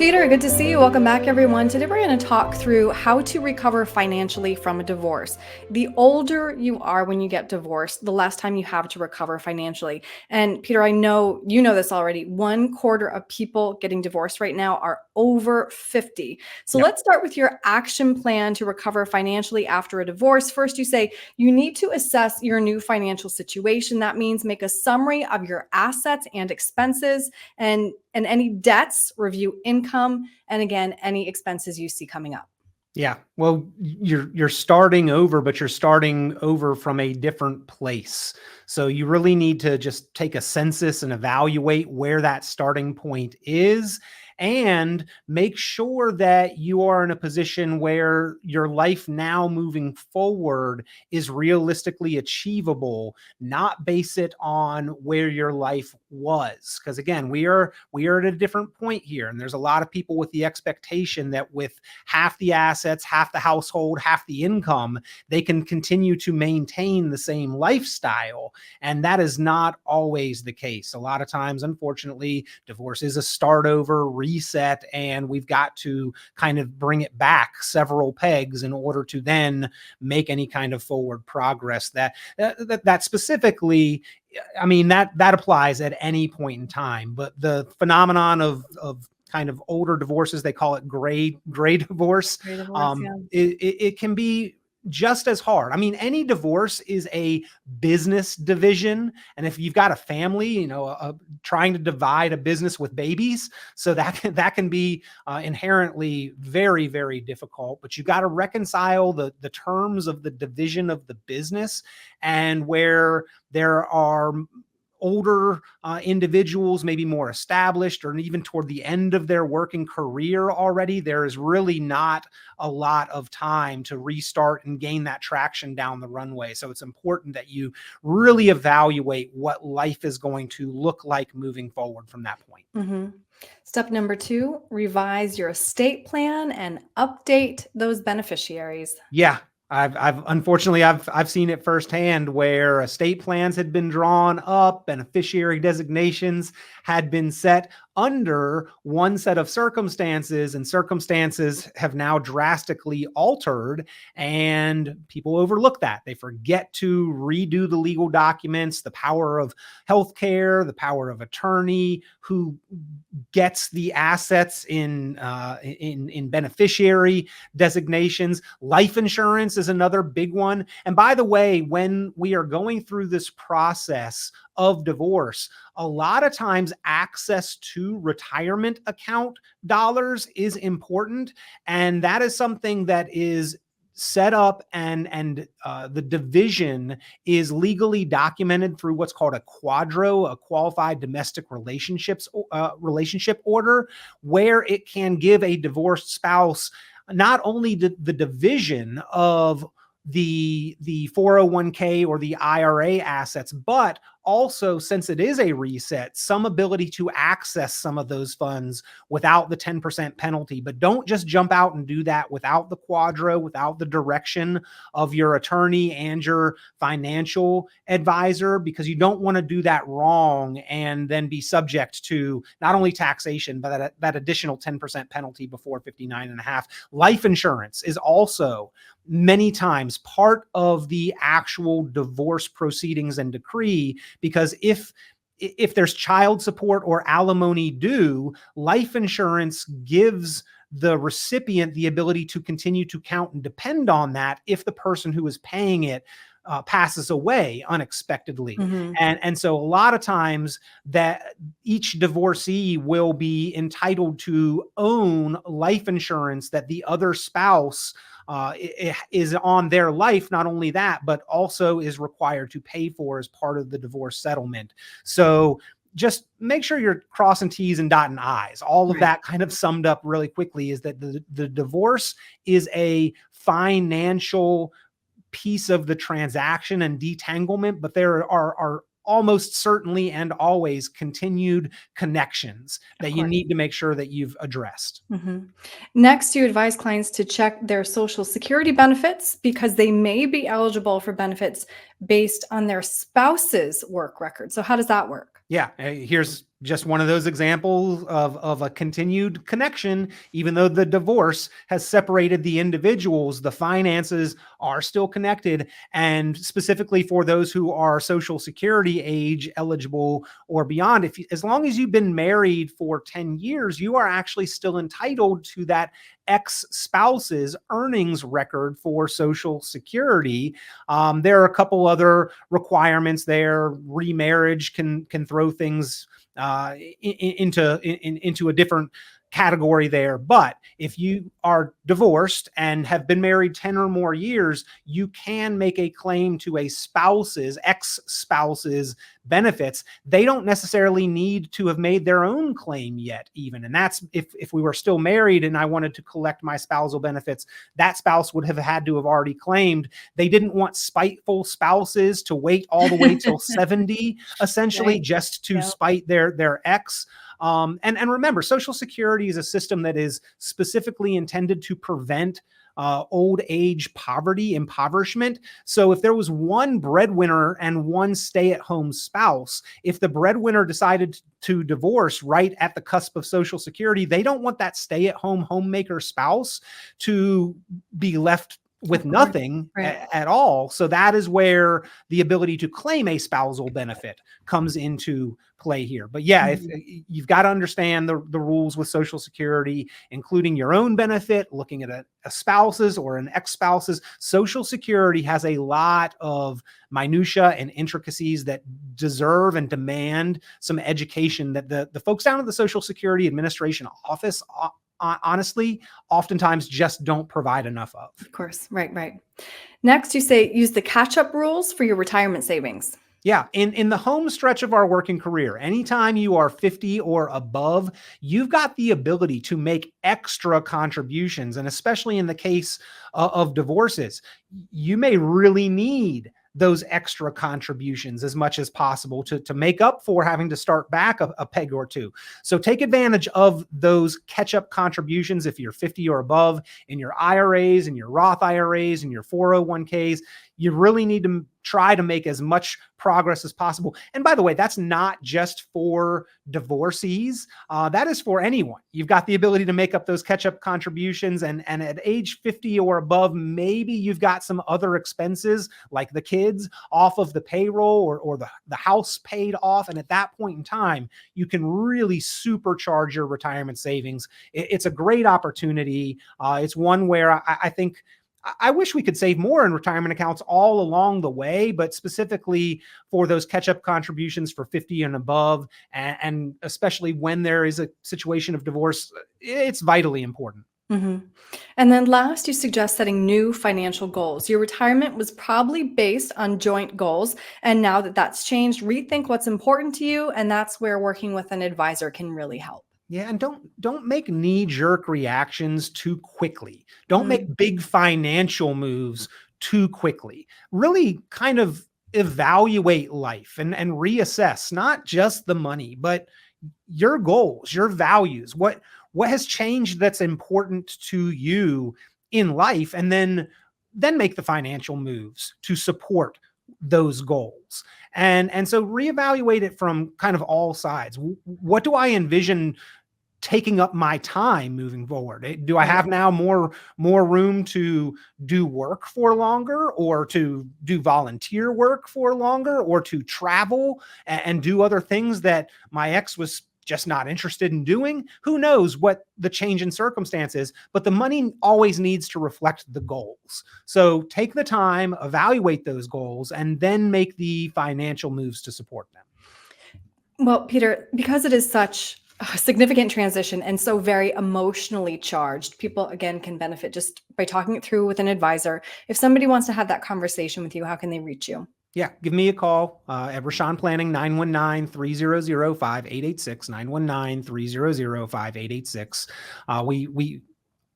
Peter, good to see you. Welcome back, everyone. Today we're going to talk through how to recover financially from a divorce. The older you are when you get divorced, the less time you have to recover financially. And Peter, I know you know this already. 1/4 of people getting divorced right now are over 50. So Yep. let's start with your action plan to recover financially after a divorce. First, you say you need to assess your new financial situation. That means make a summary of your assets and expenses and any debts, review income, and again, any expenses you see coming up. Yeah. Well, you're starting over, but you're starting over from a different place. So you really need to just take a census and evaluate where that starting point is and make sure that you are in a position where your life now moving forward is realistically achievable, not base it on where your life was. Because again, we are at a different point here. And there's a lot of people with the expectation that with half the assets, half the household, half the income, they can continue to maintain the same lifestyle. And that is not always the case. A lot of times, unfortunately, divorce is a start over, reset, and we've got to kind of bring it back several pegs in order to then make any kind of forward progress. That specifically, I mean, that applies at any point in time. But the phenomenon of kind of older divorces, they call it gray divorce. Great divorce, yeah. It can be just as hard. I mean, any divorce is a business division, and if you've got a family, trying to divide a business with babies, so that can be inherently very, very difficult. But you've got to reconcile the terms of the division of the business, and where there are older individuals, maybe more established, or even toward the end of their working career already, there is really not a lot of time to restart and gain that traction down the runway. So it's important that you really evaluate what life is going to look like moving forward from that point. Mhm. Step number 2, revise your estate plan and update those beneficiaries. Yeah. I've seen it firsthand where estate plans had been drawn up, beneficiary designations had been set under one set of circumstances, and circumstances have now drastically altered, and people overlook that. They forget to redo the legal documents, the power of healthcare, the power of attorney, who gets the assets in beneficiary designations. Life insurance is another big one. And by the way, when we are going through this process of divorce, a lot of times access to retirement account dollars is important. And that is something that is set up, and the division is legally documented through what's called a quadro, a qualified domestic relationship order, where it can give a divorced spouse not only the division of the 401k or the IRA assets, but also, since it is a reset, some ability to access some of those funds without the 10% penalty. But don't just jump out and do that without the quadro, without the direction of your attorney and your financial advisor, because you don't want to do that wrong and then be subject to not only taxation, but that additional 10% penalty before 59 and a half. Life insurance is also many times part of the actual divorce proceedings and decree, because if there's child support or alimony due, life insurance gives the recipient the ability to continue to count and depend on that if the person who is paying it passes away unexpectedly. Mhm. And so a lot of times that each divorcee will be entitled to own life insurance that the other spouse is on their life. Not only that, but also is required to pay for as part of the divorce settlement. So just make sure you're crossing T's and dotting I's. All of Right. that kind of summed up really quickly is that the divorce is a financial piece of the transaction and detanglement, but there are almost certainly and always continued connections Of that you course. need to make sure that you've addressed. Mhm. Next, you advise clients to check their Social Security benefits because they may be eligible for benefits based on their spouse's work record. So how does that work? Yeah, here's just one of those examples of a continued connection. Even though the divorce has separated the individuals, the finances are still connected. And specifically for those who are Social Security age eligible or beyond, as long as you've been married for 10 years, you are actually still entitled to that ex-spouse's earnings record for Social Security. There are a couple other requirements there. Remarriage can throw things into a different category there. But if you are divorced and have been married 10 or more years, you can make a claim to a ex-spouse's benefits. They don't necessarily need to have made their own claim yet, even. And that's if we were still married and I wanted to collect my spousal benefits, that spouse would have had to have already claimed. They didn't want spiteful spouses to wait all the way till 70, essentially, Right. just to Yeah. spite their ex. And remember, Social Security is a system that is specifically intended to prevent old age poverty, impoverishment. So if there was one breadwinner and one stay-at-home spouse, if the breadwinner decided to divorce right at the cusp of Social Security, they don't want that stay-at-home homemaker spouse to be left with nothing Right. at all. So that is where the ability to claim a spousal benefit comes into play here. But yeah, if you've got to understand the rules with Social Security, including your own benefit, looking at a spouse's or an ex-spouse's. Social Security has a lot of minutia and intricacies that deserve and demand some education that the folks down at the Social Security Administration office honestly oftentimes just don't provide enough of. Of course. Right, right. Next, you say use the catch-up rules for your retirement savings. Yeah. In the home stretch of our working career, anytime you are 50 or above, you've got the ability to make extra contributions. And especially in the case of divorces, you may really need those extra contributions as much as possible to make up for having to start back a peg or two. So take advantage of those catch-up contributions if you're 50 or above in your IRAs and your Roth IRAs and your 401ks. You really need to try to make as much progress as possible. And by the way, that's not just for divorcees. That is for anyone. You've got the ability to make up those catch-up contributions. And at age 50 or above, maybe you've got some other expenses like the kids off of the payroll or the house paid off. And at that point in time, you can really supercharge your retirement savings. It's a great opportunity. It's one where I think I wish we could save more in retirement accounts all along the way, but specifically for those catch-up contributions for 50 and above, and especially when there is a situation of divorce, it's vitally important. Mm-hmm. And then last, you suggest setting new financial goals. Your retirement was probably based on joint goals. And now that that's changed, rethink what's important to you. And that's where working with an advisor can really help. Yeah, and don't make knee-jerk reactions too quickly. Don't Mm, make big financial moves too quickly. Really kind of evaluate life and reassess not just the money, but your goals, your values, what has changed that's important to you in life, and then make the financial moves to support those goals. And so reevaluate it from kind of all sides. What do I envision taking up my time moving forward? Do I right. have now more room to do work for longer, or to do volunteer work for longer, or to travel and do other things that my ex was just not interested in doing? Who knows what the change in circumstance is, but the money always needs to reflect the goals. So take the time, evaluate those goals, and then make the financial moves to support them. Well, Peter, because it is such a significant transition and so very emotionally charged, people again can benefit just by talking it through with an advisor. If somebody wants to have that conversation with you, how can they reach you? Yeah, give me a call at Richon Planning, 919-300-5886, 919-300-5886. We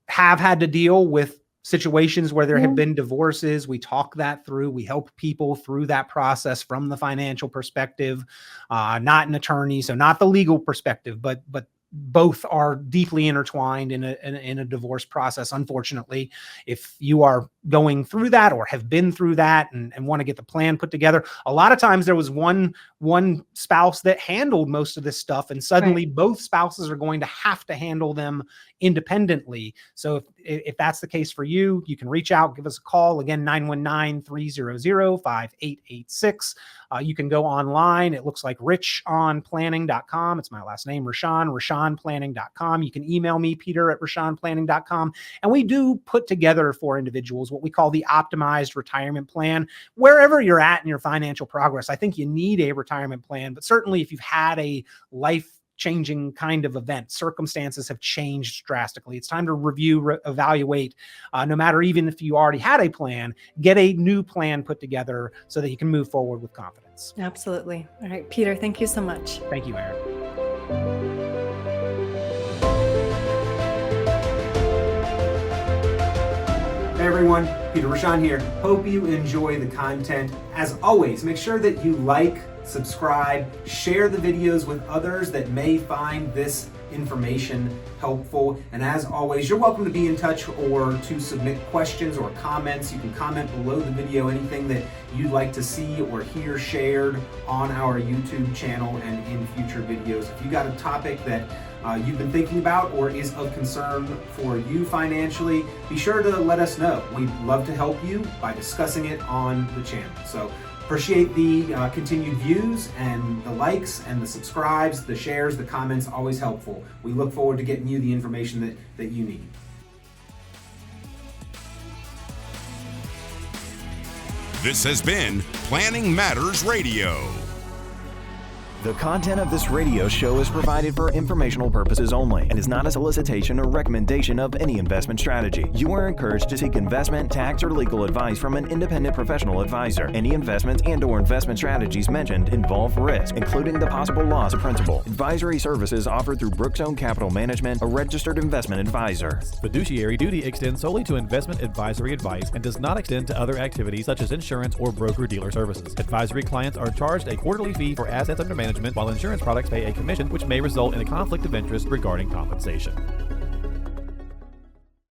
have had to deal with situations where there have been divorces. We talk that through. We help people through that process from the financial perspective, not an attorney, so not the legal perspective, but both are deeply intertwined in a divorce process. Unfortunately, if you are going through that or have been through that and want to get the plan put together, a lot of times there was one spouse that handled most of this stuff, and suddenly both spouses are going to have to handle them independently. So if that's the case for you, you can reach out, give us a call. Again, 919-300-5886. You can go online. It looks like richonplanning.com. It's my last name, richonplanning.com. You can email me, Peter at richonplanning.com. And we do put together for individuals what we call the optimized retirement plan. Wherever you're at in your financial progress, I think you need a retirement plan, but certainly if you've had a life-changing kind of event, circumstances have changed drastically, it's time to review, evaluate, no matter even if you already had a plan, get a new plan put together so that you can move forward with confidence. Absolutely. All right, Peter, thank you so much. Thank you, Erin. Hey everyone, Peter Richon here. Hope you enjoy the content. As always, make sure that you like, subscribe, share the videos with others that may find this information helpful. And as always, you're welcome to be in touch or to submit questions or comments. You can comment below the video anything that you'd like to see or hear shared on our YouTube channel and in future videos. If you got a topic that you've been thinking about or is of concern for you financially, be sure to let us know. We'd love to help you by discussing it on the channel. So appreciate the continued views and the likes and the subscribes, the shares, the comments, always helpful. We look forward to getting you the information that you need. This has been Planning Matters Radio. The content of this radio show is provided for informational purposes only and is not a solicitation or recommendation of any investment strategy. You are encouraged to seek investment, tax, or legal advice from an independent professional advisor. Any investments and/or investment strategies mentioned involve risk, including the possible loss of principal. Advisory services offered through Brookzone Capital Management, a registered investment advisor. Fiduciary duty extends solely to investment advisory advice and does not extend to other activities such as insurance or broker-dealer services. Advisory clients are charged a quarterly fee for assets under management, while insurance products pay a commission, which may result in a conflict of interest regarding compensation.